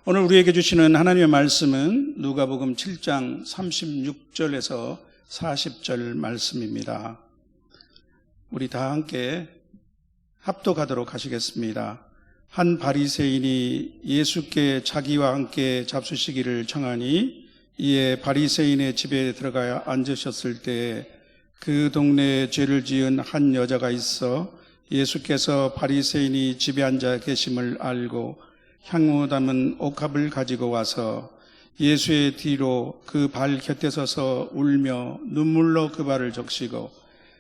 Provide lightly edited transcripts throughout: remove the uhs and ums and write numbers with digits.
오늘 우리에게 주시는 하나님의 말씀은 누가복음 7장 36절에서 40절 말씀입니다. 우리 다 함께 합독하도록 하시겠습니다. 한 바리새인이 예수께 자기와 함께 잡수시기를 청하니 이에 바리새인의 집에 들어가 앉으셨을 때 그 동네에 죄를 지은 한 여자가 있어 예수께서 바리새인이 집에 앉아 계심을 알고 향유 담은 옥합을 가지고 와서 예수의 뒤로 그 발 곁에 서서 울며 눈물로 그 발을 적시고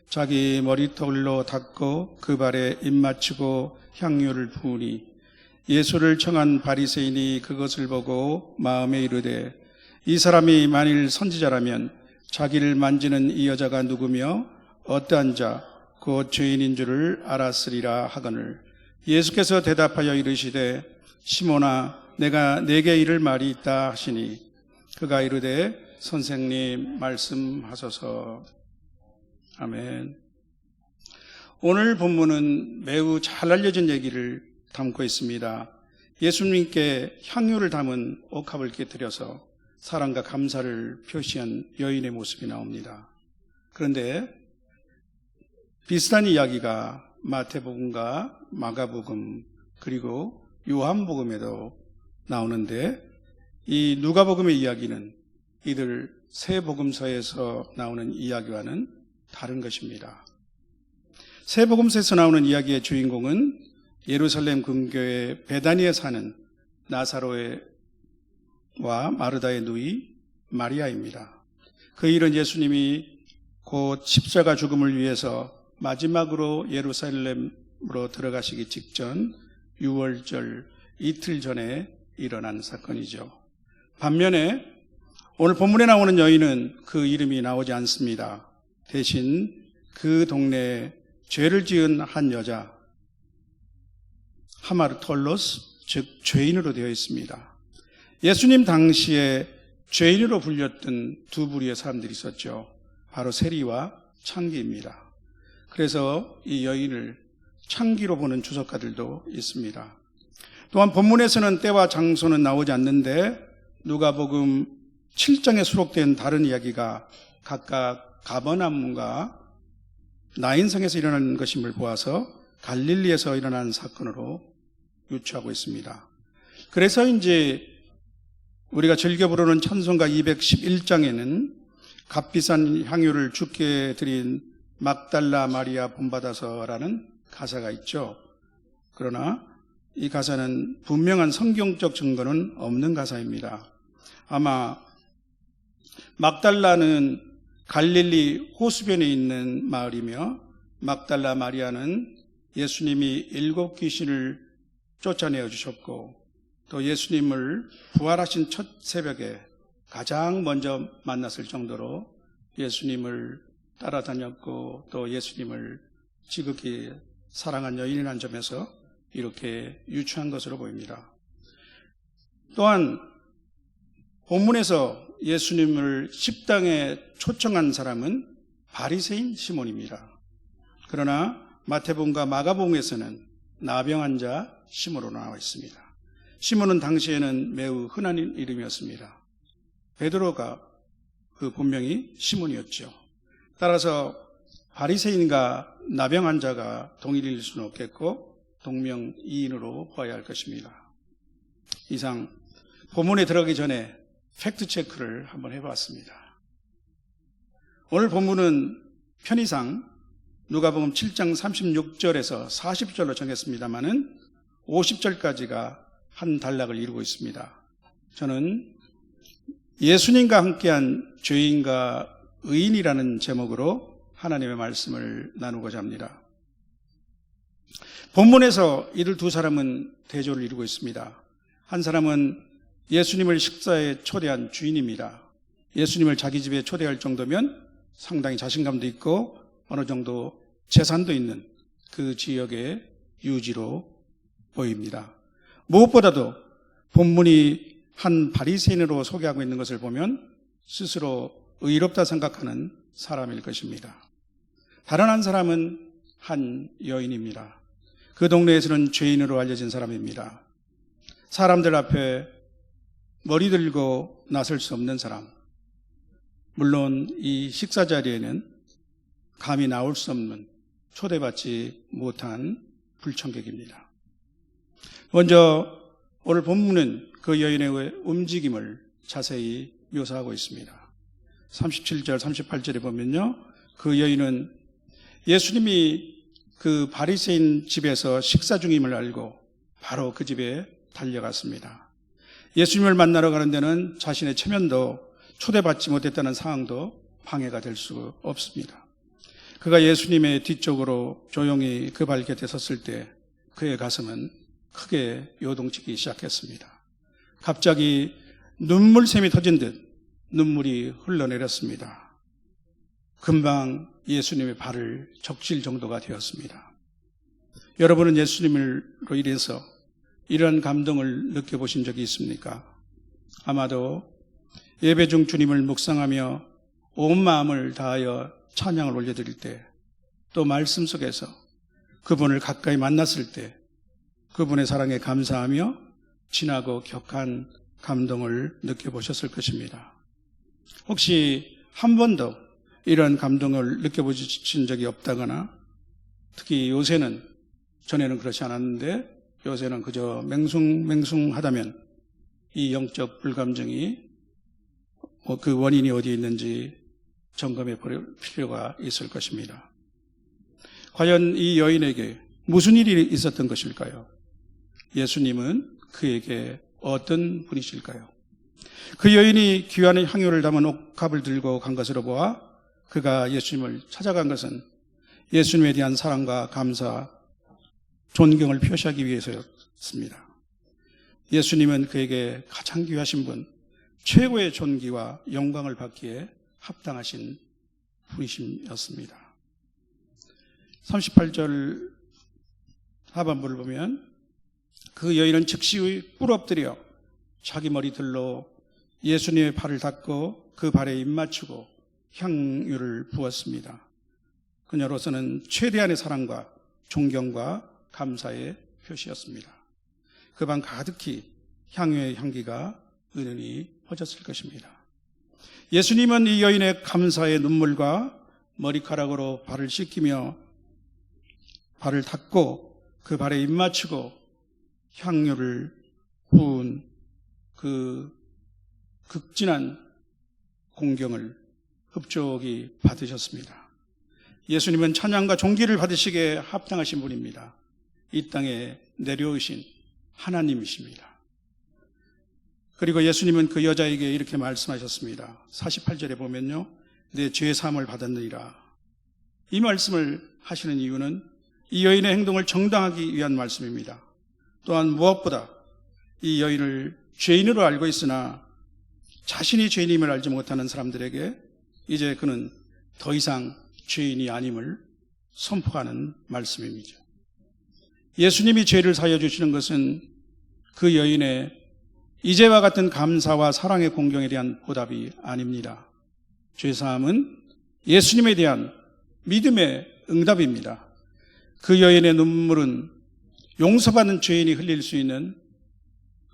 자기 머리털로 닦고 그 발에 입 맞추고 향유를 부으니 예수를 청한 바리새인이 그것을 보고 마음에 이르되 이 사람이 만일 선지자라면 자기를 만지는 이 여자가 누구며 어떠한 자 곧 죄인인 줄을 알았으리라 하거늘 예수께서 대답하여 이르시되 시몬아 내가 네게 이를 말이 있다 하시니 그가 이르되 선생님 말씀하소서. 아멘. 오늘 본문은 매우 잘 알려진 얘기를 담고 있습니다. 예수님께 향유를 담은 옥합을 깨뜨려서 사랑과 감사를 표시한 여인의 모습이 나옵니다. 그런데 비슷한 이야기가 마태복음과 마가복음 그리고 요한복음에도 나오는데 이 누가복음의 이야기는 이들 세 복음서에서 나오는 이야기와는 다른 것입니다. 세 복음서에서 나오는 이야기의 주인공은 예루살렘 근교의 베다니에 사는 나사로와 마르다의 누이 마리아입니다. 그 일은 예수님이 곧 십자가 죽음을 위해서 마지막으로 예루살렘으로 들어가시기 직전 6월절 이틀 전에 일어난 사건이죠. 반면에 오늘 본문에 나오는 여인은 그 이름이 나오지 않습니다. 대신 그 동네에 죄를 지은 한 여자 하마르톨로스, 즉 죄인으로 되어 있습니다. 예수님 당시에 죄인으로 불렸던 두 부류의 사람들이 있었죠. 바로 세리와 창기입니다. 그래서 이 여인을 창기로 보는 주석가들도 있습니다. 또한 본문에서는 때와 장소는 나오지 않는데 누가복음 7장에 수록된 다른 이야기가 각각 가버나움과 나인성에서 일어난 것임을 보아서 갈릴리에서 일어난 사건으로 유추하고 있습니다. 그래서인지 우리가 즐겨 부르는 찬송가 211장에는 값비싼 향유를 주께 드린 막달라 마리아 본받아서라는 가사가 있죠. 그러나 이 가사는 분명한 성경적 증거는 없는 가사입니다. 아마 막달라는 갈릴리 호수변에 있는 마을이며 막달라 마리아는 예수님이 7 귀신을 쫓아내어 주셨고 또 예수님을 부활하신 첫 새벽에 가장 먼저 만났을 정도로 예수님을 따라다녔고 또 예수님을 지극히 사랑한 여인이라는 점에서 이렇게 유추한 것으로 보입니다. 또한 본문에서 예수님을 식당에 초청한 사람은 바리새인 시몬입니다. 그러나 마태복음과 마가복음에서는 나병 자 시몬으로 나와 있습니다. 시몬은 당시에는 매우 흔한 이름이었습니다. 베드로가 그 본명이 시몬이었죠. 따라서 바리새인과 나병 환자가 동일일 수는 없겠고 동명이인으로 봐야 할 것입니다. 이상 본문에 들어가기 전에 팩트 체크를 한번 해봤습니다. 오늘 본문은 편의상 누가복음 7장 36절에서 40절로 정했습니다마는 50절까지가 한 단락을 이루고 있습니다. 저는 예수님과 함께한 죄인과 의인이라는 제목으로 하나님의 말씀을 나누고자 합니다. 본문에서 이들 두 사람은 대조를 이루고 있습니다. 한 사람은 예수님을 식사에 초대한 주인입니다. 예수님을 자기 집에 초대할 정도면 상당히 자신감도 있고 어느 정도 재산도 있는 그 지역의 유지로 보입니다. 무엇보다도 본문이 한 바리새인으로 소개하고 있는 것을 보면 스스로 의롭다 생각하는 사람일 것입니다. 다른 한 사람은 한 여인입니다. 그 동네에서는 죄인으로 알려진 사람입니다. 사람들 앞에 머리 들고 나설 수 없는 사람, 물론 이 식사 자리에는 감히 나올 수 없는 초대받지 못한 불청객입니다. 먼저 오늘 본문은 그 여인의 움직임을 자세히 묘사하고 있습니다. 37절, 38절에 보면요, 그 여인은 예수님이 그 바리새인 집에서 식사 중임을 알고 바로 그 집에 달려갔습니다. 예수님을 만나러 가는 데는 자신의 체면도 초대받지 못했다는 상황도 방해가 될 수 없습니다. 그가 예수님의 뒤쪽으로 조용히 그 발곁에 섰을 때 그의 가슴은 크게 요동치기 시작했습니다. 갑자기 눈물샘이 터진 듯 눈물이 흘러내렸습니다. 금방 예수님의 발을 적실 정도가 되었습니다. 여러분은 예수님으로 인해서 이런 감동을 느껴보신 적이 있습니까? 아마도 예배 중 주님을 묵상하며 온 마음을 다하여 찬양을 올려드릴 때, 또 말씀 속에서 그분을 가까이 만났을 때 그분의 사랑에 감사하며 진하고 격한 감동을 느껴보셨을 것입니다. 혹시 한 번도 이런 감동을 느껴보신 적이 없다거나, 특히 요새는, 전에는 그렇지 않았는데 요새는 그저 맹숭맹숭하다면 이 영적 불감정이 그 원인이 어디에 있는지 점검해 볼 필요가 있을 것입니다. 과연 이 여인에게 무슨 일이 있었던 것일까요? 예수님은 그에게 어떤 분이실까요? 그 여인이 귀한 향유를 담은 옥합을 들고 간 것으로 보아 그가 예수님을 찾아간 것은 예수님에 대한 사랑과 감사, 존경을 표시하기 위해서였습니다. 예수님은 그에게 가장 귀하신 분, 최고의 존귀와 영광을 받기에 합당하신 분이셨습니다. 38절 하반부를 보면 그 여인은 즉시 꿇 엎드려 자기 머리들로 예수님의 발을 닦고 그 발에 입 맞추고 향유를 부었습니다. 그녀로서는 최대한의 사랑과 존경과 감사의 표시였습니다. 그 방 가득히 향유의 향기가 은은히 퍼졌을 것입니다. 예수님은 이 여인의 감사의 눈물과 머리카락으로 발을 씻기며 발을 닦고 그 발에 입 맞추고 향유를 부은 그 극진한 공경을 흡족히 받으셨습니다. 예수님은 찬양과 존귀를 받으시기에 합당하신 분입니다. 이 땅에 내려오신 하나님이십니다. 그리고 예수님은 그 여자에게 이렇게 말씀하셨습니다. 48절에 보면요, 내 죄 사함을 받았느니라. 이 말씀을 하시는 이유는 이 여인의 행동을 정당하기 위한 말씀입니다. 또한 무엇보다 이 여인을 죄인으로 알고 있으나 자신이 죄인임을 알지 못하는 사람들에게 이제 그는 더 이상 죄인이 아님을 선포하는 말씀입니다. 예수님이 죄를 사하여 주시는 것은 그 여인의 이제와 같은 감사와 사랑의 공경에 대한 보답이 아닙니다. 죄사함은 예수님에 대한 믿음의 응답입니다. 그 여인의 눈물은 용서받는 죄인이 흘릴 수 있는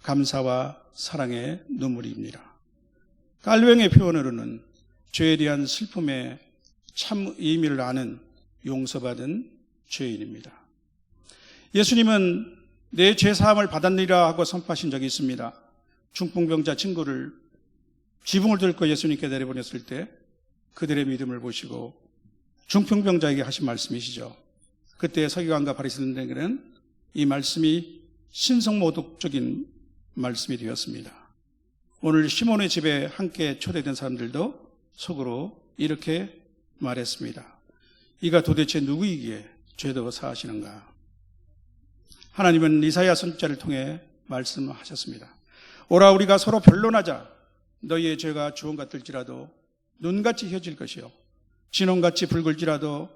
감사와 사랑의 눈물입니다. 깔뱅의 표현으로는 죄에 대한 슬픔의 참 의미를 아는 용서받은 죄인입니다. 예수님은 내 죄사함을 받았느니라 하고 선포하신 적이 있습니다. 중풍병자 친구를 지붕을 들고 예수님께 내려보냈을 때 그들의 믿음을 보시고 중풍병자에게 하신 말씀이시죠. 그때 서기관과 바리새인들에게는 이 말씀이 신성모독적인 말씀이 되었습니다. 오늘 시몬의 집에 함께 초대된 사람들도 속으로 이렇게 말했습니다. 이가 도대체 누구이기에 죄도 사하시는가? 하나님은 이사야 선지자를 통해 말씀하셨습니다. 오라 우리가 서로 변론하자. 너희의 죄가 주홍 같을지라도 눈같이 혀질 것이요 진홍같이 붉을지라도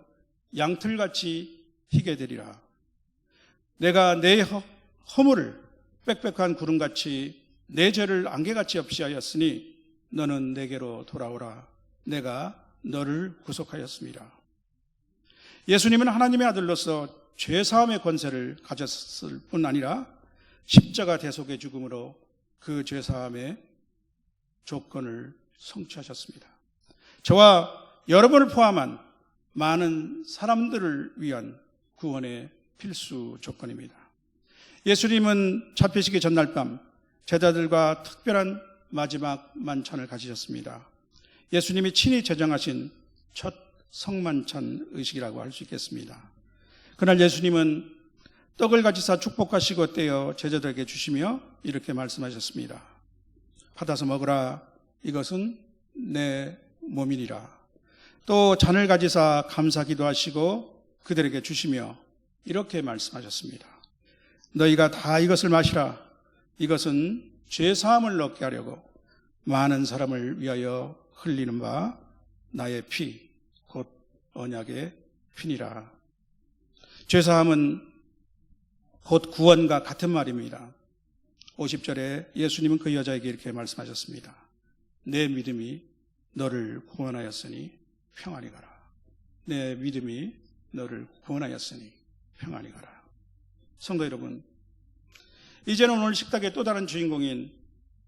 양털같이 희게 되리라. 내가 내 허물을 빽빽한 구름같이 내 죄를 안개같이 없이하였으니 너는 내게로 돌아오라. 내가 너를 구속하였습니다. 예수님은 하나님의 아들로서 죄사함의 권세를 가졌을 뿐 아니라 십자가 대속의 죽음으로 그 죄사함의 조건을 성취하셨습니다. 저와 여러분을 포함한 많은 사람들을 위한 구원의 필수 조건입니다. 예수님은 잡히시기 전날 밤 제자들과 특별한 마지막 만찬을 가지셨습니다. 예수님이 친히 제정하신 첫 성만찬 의식이라고 할 수 있겠습니다. 그날 예수님은 떡을 가지사 축복하시고 떼어 제자들에게 주시며 이렇게 말씀하셨습니다. 받아서 먹으라. 이것은 내 몸이니라. 또 잔을 가지사 감사 기도하시고 그들에게 주시며 이렇게 말씀하셨습니다. 너희가 다 이것을 마시라. 이것은 죄사함을 얻게 하려고 많은 사람을 위하여 흘리는 바 나의 피, 곧 언약의 피니라. 죄사함은 곧 구원과 같은 말입니다. 50절에 예수님은 그 여자에게 이렇게 말씀하셨습니다. 내 믿음이 너를 구원하였으니 평안히 가라. 내 믿음이 너를 구원하였으니 평안히 가라. 성도 여러분, 이제는 오늘 식탁의 또 다른 주인공인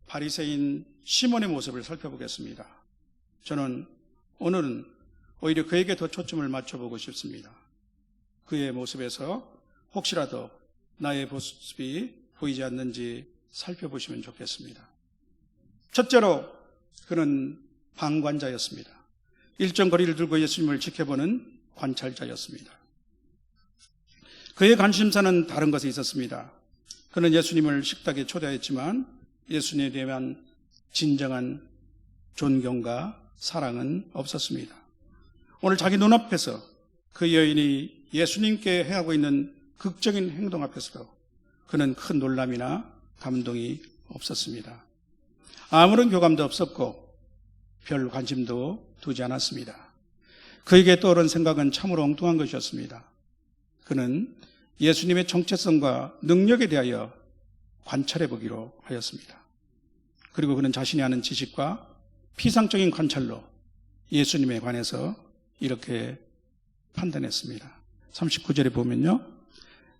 바리새인 시몬의 모습을 살펴보겠습니다. 저는 오늘은 오히려 그에게 더 초점을 맞춰보고 싶습니다. 그의 모습에서 혹시라도 나의 모습이 보이지 않는지 살펴보시면 좋겠습니다. 첫째로 그는 방관자였습니다. 일정 거리를 들고 예수님을 지켜보는 관찰자였습니다. 그의 관심사는 다른 것에 있었습니다. 그는 예수님을 식탁에 초대했지만 예수님에 대한 진정한 존경과 사랑은 없었습니다. 오늘 자기 눈앞에서 그 여인이 예수님께 행하고 있는 극적인 행동 앞에서도 그는 큰 놀람이나 감동이 없었습니다. 아무런 교감도 없었고 별 관심도 두지 않았습니다. 그에게 떠오른 생각은 참으로 엉뚱한 것이었습니다. 그는 예수님의 정체성과 능력에 대하여 관찰해 보기로 하였습니다. 그리고 그는 자신이 아는 지식과 피상적인 관찰로 예수님에 관해서 이렇게 판단했습니다. 39절에 보면요,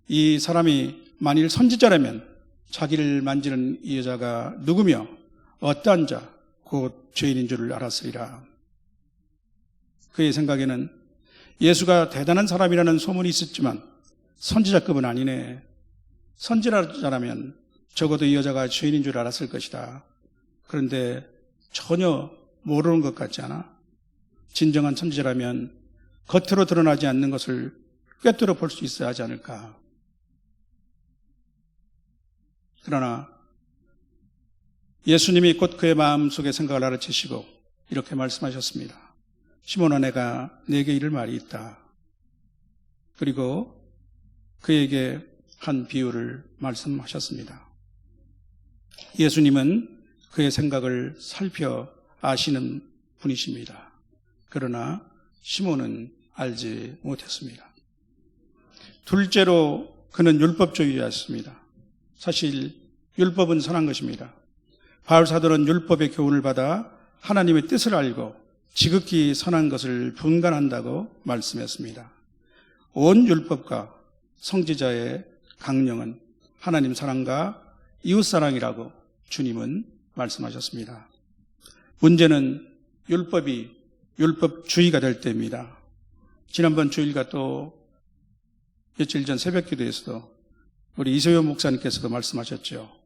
이 사람이 만일 선지자라면 자기를 만지는 이 여자가 누구며 어떠한 자, 곧 죄인인 줄을 알았으리라. 그의 생각에는 예수가 대단한 사람이라는 소문이 있었지만 선지자급은 아니네. 선지자라면 적어도 이 여자가 죄인인 줄 알았을 것이다. 그런데 전혀 모르는 것 같지 않아? 진정한 선지자라면 겉으로 드러나지 않는 것을 꿰뚫어 볼 수 있어야 하지 않을까? 그러나 예수님이 곧 그의 마음속의 생각을 알아채시고 이렇게 말씀하셨습니다. 시몬아, 내가 네게 이를 말이 있다. 그리고 그에게 한 비유를 말씀하셨습니다. 예수님은 그의 생각을 살펴 아시는 분이십니다. 그러나 시몬은 알지 못했습니다. 둘째로 그는 율법주의자였습니다. 사실 율법은 선한 것입니다. 바울 사도는 율법의 교훈을 받아 하나님의 뜻을 알고 지극히 선한 것을 분간한다고 말씀했습니다. 온 율법과 성지자의 강령은 하나님 사랑과 이웃 사랑이라고 주님은 말씀하셨습니다. 문제는 율법이 율법주의가 될 때입니다. 지난번 주일과 또 며칠 전 새벽기도에서도 우리 이소연 목사님께서도 말씀하셨죠.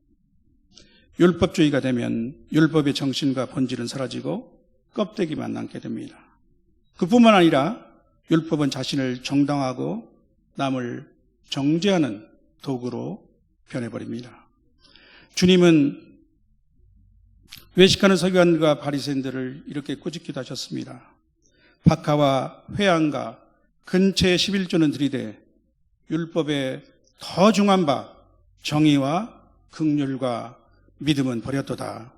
율법주의가 되면 율법의 정신과 본질은 사라지고 껍데기만 남게 됩니다. 그뿐만 아니라 율법은 자신을 정당하고 남을 정죄하는 도구로 변해버립니다. 주님은 외식하는 서기관과 바리새인들을 이렇게 꾸짖기도 하셨습니다. 박하와 회양과 근처의 11조는 들이되 율법에 더 중한 바 정의와 긍휼과 믿음은 버렸도다.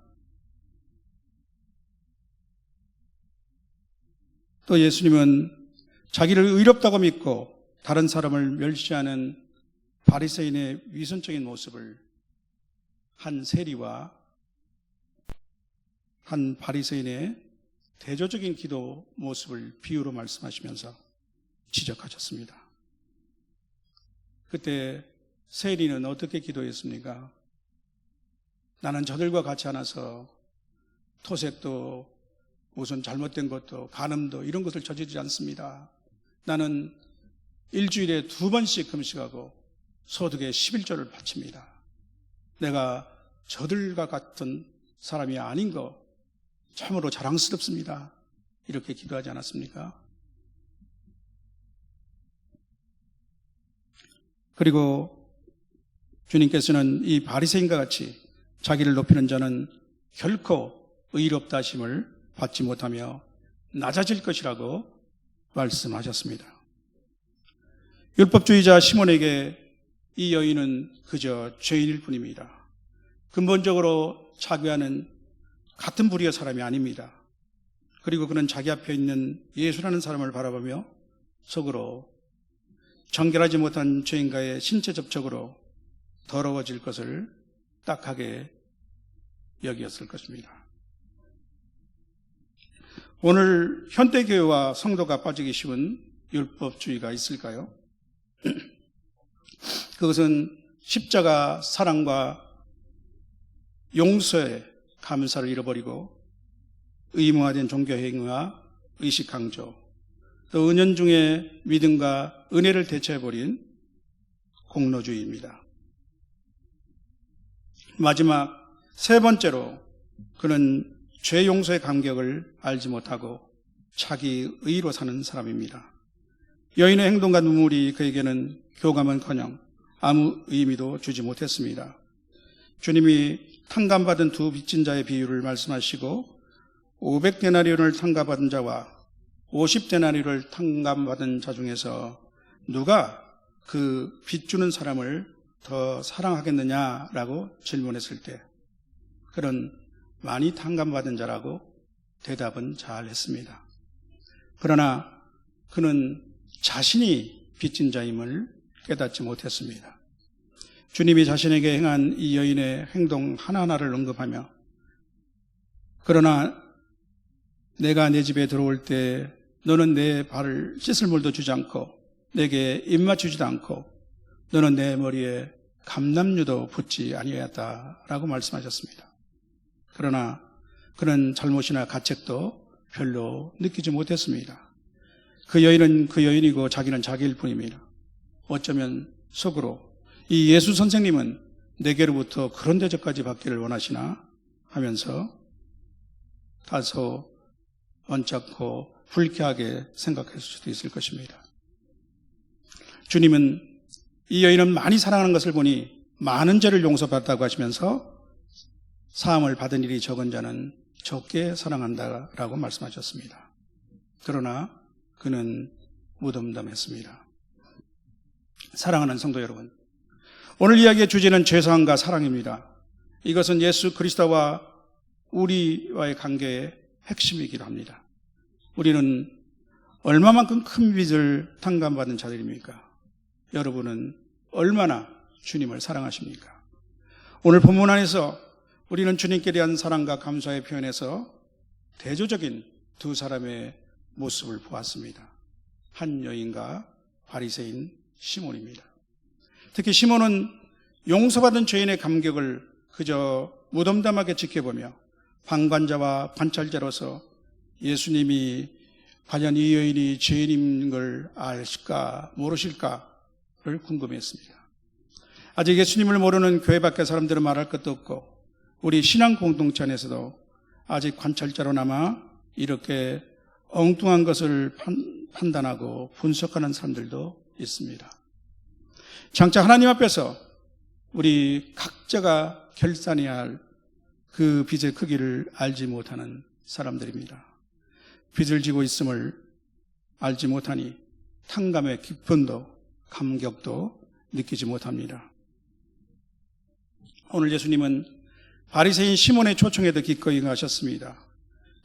또 예수님은 자기를 의롭다고 믿고 다른 사람을 멸시하는 바리새인의 위선적인 모습을 한 세리와 한 바리새인의 대조적인 기도 모습을 비유로 말씀하시면서 지적하셨습니다. 그때 세리는 어떻게 기도했습니까? 나는 저들과 같이 않아서 토색도 무슨 잘못된 것도 간음도 이런 것을 저지르지 않습니다. 나는 일주일에 2번씩 금식하고 소득의 11조를 바칩니다. 내가 저들과 같은 사람이 아닌 거 참으로 자랑스럽습니다. 이렇게 기도하지 않았습니까? 그리고 주님께서는 이 바리새인과 같이 자기를 높이는 자는 결코 의롭다 하심을 받지 못하며 낮아질 것이라고 말씀하셨습니다. 율법주의자 시몬에게 이 여인은 그저 죄인일 뿐입니다. 근본적으로 자기와는 같은 부류의 사람이 아닙니다. 그리고 그는 자기 앞에 있는 예수라는 사람을 바라보며 속으로 정결하지 못한 죄인과의 신체 접촉으로 더러워질 것을 딱하게 여기었을 것입니다. 오늘 현대교회와 성도가 빠지기 쉬운 율법주의가 있을까요? 그것은 십자가 사랑과 용서의 감사를 잃어버리고 의무화된 종교행위와 의식 강조, 또 은연중에 믿음과 은혜를 대체해버린 공로주의입니다. 마지막 세 번째로 그는 죄 용서의 감격을 알지 못하고 자기 의로 사는 사람입니다. 여인의 행동과 눈물이 그에게는 교감은커녕 아무 의미도 주지 못했습니다. 주님이 탕감받은 두 빚진 자의 비유를 말씀하시고 500데나리온을 탕감받은 자와 50데나리온을 탕감받은 자 중에서 누가 그 빚 주는 사람을 더 사랑하겠느냐라고 질문했을 때 그런 많이 탕감받은 자라고 대답은 잘 했습니다. 그러나 그는 자신이 빚진 자임을 깨닫지 못했습니다. 주님이 자신에게 행한 이 여인의 행동 하나하나를 언급하며 그러나 내가 내 집에 들어올 때 너는 내 발을 씻을 물도 주지 않고 내게 입 맞추지도 않고 너는 내 머리에 감람류도 붓지 아니하였다라고 말씀하셨습니다. 그러나 그는 잘못이나 가책도 별로 느끼지 못했습니다. 그 여인은 그 여인이고 자기는 자기일 뿐입니다. 어쩌면 속으로 이 예수 선생님은 내게로부터 그런 대접까지 받기를 원하시나 하면서 다소 언짢고 불쾌하게 생각했을 수도 있을 것입니다. 주님은 이 여인은 많이 사랑하는 것을 보니 많은 죄를 용서받았다고 하시면서 사함을 받은 일이 적은 자는 적게 사랑한다라고 말씀하셨습니다. 그러나 그는 무덤덤했습니다. 사랑하는 성도 여러분, 오늘 이야기의 주제는 죄사함과 사랑입니다. 이것은 예수 그리스도와 우리와의 관계의 핵심이기도 합니다. 우리는 얼마만큼 큰 빚을 탕감받은 자들입니까? 여러분은 얼마나 주님을 사랑하십니까? 오늘 본문 안에서 우리는 주님께 대한 사랑과 감사의 표현에서 대조적인 두 사람의 모습을 보았습니다. 한 여인과 바리새인 시몬입니다. 특히 시몬은 용서받은 죄인의 감격을 그저 무덤덤하게 지켜보며 방관자와 관찰자로서 예수님이 과연 이 여인이 죄인인 걸 아실까 모르실까를 궁금했습니다. 아직 예수님을 모르는 교회 밖의 사람들은 말할 것도 없고 우리 신앙 공동체 안에서도 아직 관찰자로 남아 이렇게 엉뚱한 것을 판단하고 분석하는 사람들도 있습니다. 장차 하나님 앞에서 우리 각자가 결산해야 할 그 빚의 크기를 알지 못하는 사람들입니다. 빚을 지고 있음을 알지 못하니 탕감의 기쁨도 감격도 느끼지 못합니다. 오늘 예수님은 바리새인 시몬의 초청에도 기꺼이 응하셨습니다.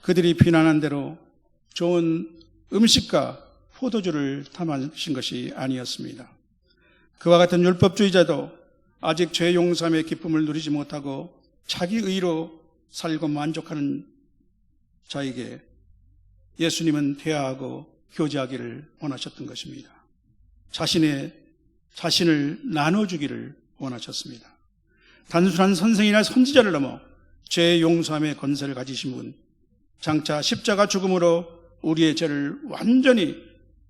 그들이 비난한 대로 좋은 음식과 포도주를 탐하신 것이 아니었습니다. 그와 같은 율법주의자도 아직 죄 용서함의 기쁨을 누리지 못하고 자기 의로 살고 만족하는 자에게 예수님은 대화하고 교제하기를 원하셨던 것입니다. 자신을 나눠주기를 원하셨습니다. 단순한 선생이나 선지자를 넘어 죄의 용서함의 권세를 가지신 분, 장차 십자가 죽음으로 우리의 죄를 완전히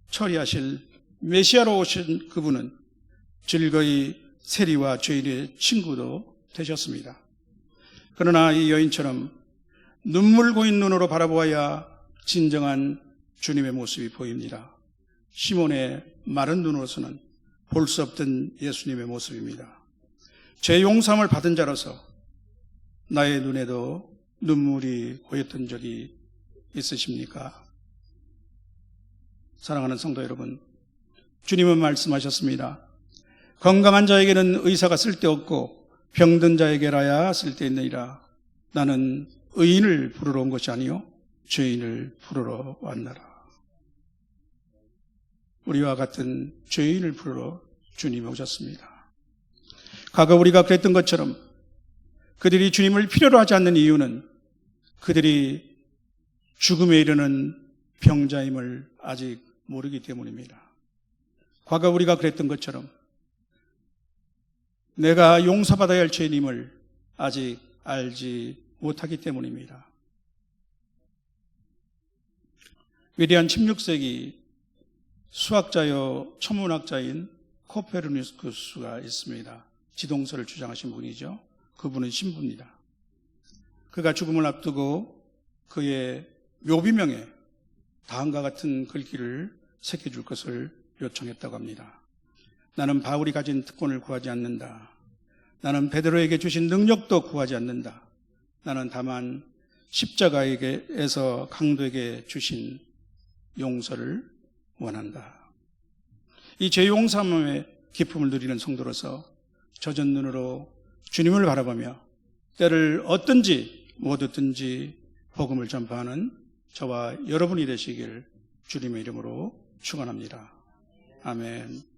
처리하실 메시아로 오신 그분은 즐거이 세리와 죄인의 친구도 되셨습니다. 그러나 이 여인처럼 눈물 고인 눈으로 바라보아야 진정한 주님의 모습이 보입니다. 시몬의 마른 눈으로서는 볼 수 없던 예수님의 모습입니다. 죄 용서함을 받은 자로서 나의 눈에도 눈물이 고였던 적이 있으십니까? 사랑하는 성도 여러분, 주님은 말씀하셨습니다. 건강한 자에게는 의사가 쓸데없고 병든 자에게라야 쓸데있느니라. 나는 의인을 부르러 온 것이 아니요 죄인을 부르러 왔나라. 우리와 같은 죄인을 부르러 주님이 오셨습니다. 과거 우리가 그랬던 것처럼 그들이 주님을 필요로 하지 않는 이유는 그들이 죽음에 이르는 병자임을 아직 모르기 때문입니다. 과거 우리가 그랬던 것처럼 내가 용서받아야 할 죄인임을 아직 알지 못하기 때문입니다. 위대한 16세기 수학자요 천문학자인 코페르니쿠스가 있습니다. 지동설을 주장하신 분이죠. 그분은 신부입니다. 그가 죽음을 앞두고 그의 묘비명에 다음과 같은 글귀를 새겨줄 것을 요청했다고 합니다. 나는 바울이 가진 특권을 구하지 않는다. 나는 베드로에게 주신 능력도 구하지 않는다. 나는 다만 십자가에서 강도에게 주신 용서를 원한다. 이 죄 용서함의 기쁨을 누리는 성도로서 젖은 눈으로 주님을 바라보며 때를 얻든지 못 얻든지 복음을 전파하는 저와 여러분이 되시길 주님의 이름으로 축원합니다. 아멘.